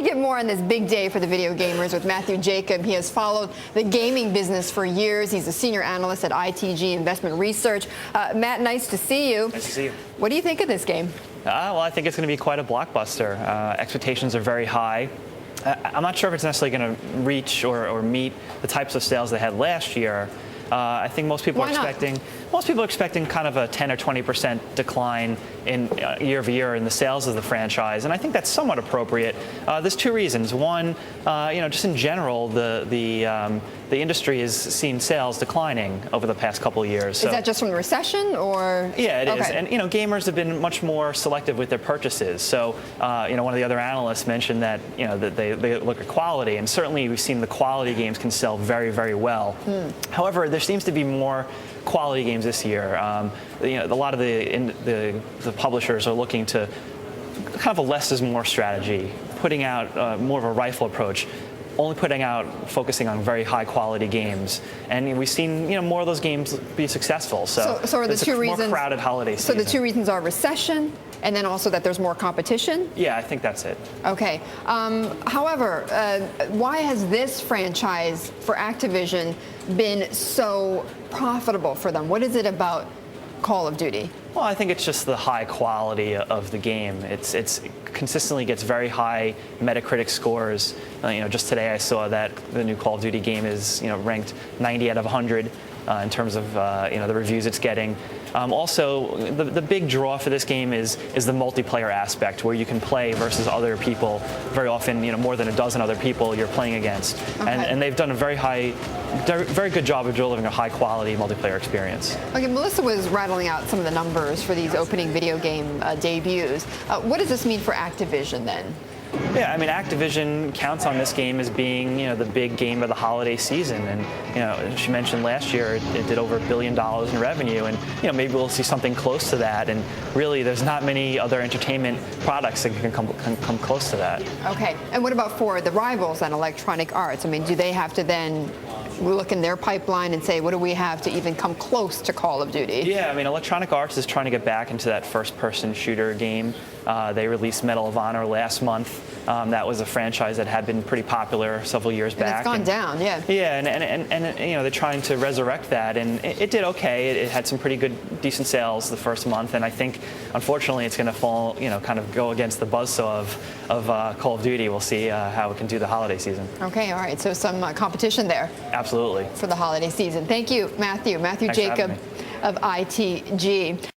to get more on this big day for the video gamers with Matthew Jacob. He has followed the gaming business for years. He's a senior analyst at ITG Investment Research. Matt, nice to see you. Nice to see you. What do you think of this game? Well, I think it's going to be quite a blockbuster. Expectations are very high. I'm not sure if it's necessarily going to reach or meet the types of sales they had last year. I think most people are expecting kind of a 10 or 20% decline in year over year in the sales of the franchise, and I think that's somewhat appropriate. There's two reasons. One, just in general, the industry has seen sales declining over the past couple of years. So, is that just from the recession, or? Yeah, it is. And gamers have been much more selective with their purchases. So, one of the other analysts mentioned that that they look at quality, and certainly we've seen the quality games can sell very, very well. However, there seems to be more quality games this year. A lot of the publishers are looking to kind of a less is more strategy, putting out more of a rifle approach, only focusing on very high quality games, and we've seen more of those games be successful. So are the two reasons more crowded holiday season. So the two reasons are recession, and then also that there's more competition? Yeah, I think that's it. Okay. However, why has this franchise for Activision been so profitable for them? What is it about Call of Duty? Well, I think it's just the high quality of the game. It's consistently gets very high Metacritic scores. Just today I saw that the new Call of Duty game is ranked 90 out of 100 in terms of the reviews it's getting. Also, the big draw for this game is the multiplayer aspect, where you can play versus other people. Very often, more than a dozen other people you're playing against, okay. and they've done a very good job of delivering a high-quality multiplayer experience. Okay, Melissa was rattling out some of the numbers for these opening video game debuts. What does this mean for Activision then? Yeah, I mean, Activision counts on this game as being, the big game of the holiday season, and she mentioned last year it did over $1 billion in revenue, and maybe we'll see something close to that. And really, there's not many other entertainment products that can come close to that. Okay, and what about for the rivals and Electronic Arts? I mean, do they have to then look in their pipeline and say, what do we have to even come close to Call of Duty? Yeah, I mean, Electronic Arts is trying to get back into that first-person shooter game. They released Medal of Honor last month. That was a franchise that had been pretty popular several years back. It's gone down, yeah. Yeah, and they're trying to resurrect that, and it did okay. It had some pretty good, decent sales the first month, and I think, unfortunately, it's going to fall, kind of go against the buzzsaw of Call of Duty. We'll see how it can do the holiday season. Okay, all right. So some competition there. Absolutely. For the holiday season. Thank you, Matthew. Matthew Jacob of ITG.